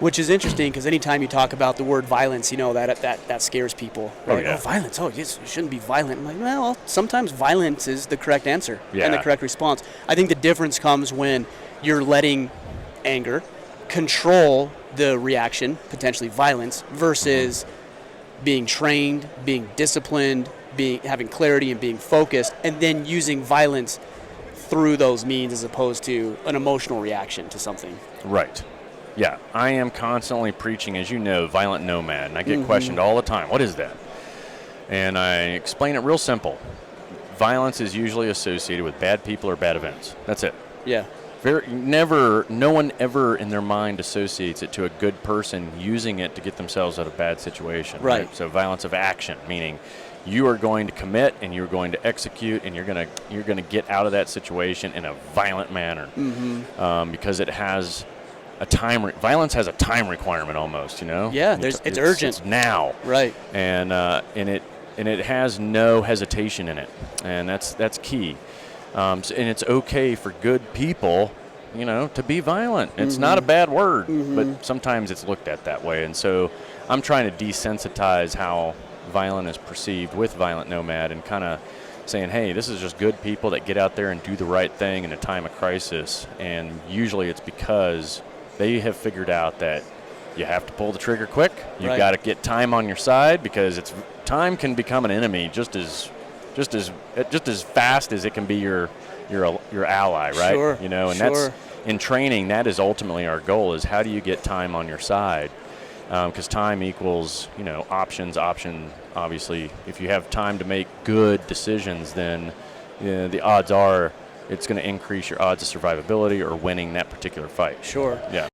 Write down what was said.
Which is interesting because anytime you talk about the word violence, that scares people. Right? yeah. Oh, violence. Oh, yes, you shouldn't be violent. I'm like, well, sometimes violence is the correct answer and the Yeah. correct response. I think the difference comes when you're letting anger control the reaction, potentially violence, versus being trained, being disciplined, having clarity and being focused, and then using violence through those means as opposed to an emotional reaction to something. Right. Yeah, I am constantly preaching, as you know, violent nomad, and I get questioned all the time, what is that? And I explain it real simple. Violence is usually associated with bad people or bad events. That's it. Yeah. No one ever in their mind associates it to a good person using it to get themselves out of a bad situation. Right. So violence of action, meaning you are going to commit and you're going to execute and you're going to get out of that situation in a violent manner, because it has violence has a time requirement almost, Yeah, it's urgent. It's now. Right. And it has no hesitation in it, and that's key. And it's okay for good people, to be violent. It's not a bad word, but sometimes it's looked at that way. And so I'm trying to desensitize how violent is perceived with Violent Nomad, and kind of saying, hey, this is just good people that get out there and do the right thing in a time of crisis. And usually it's because they have figured out that you have to pull the trigger quick. You've got to get time on your side, because time can become an enemy just as fast as it can be your ally, right? Sure. And that's in training. That is ultimately our goal: is how do you get time on your side? Because time equals options. Obviously, if you have time to make good decisions, then the odds are it's going to increase your odds of survivability or winning that particular fight. Sure. Yeah.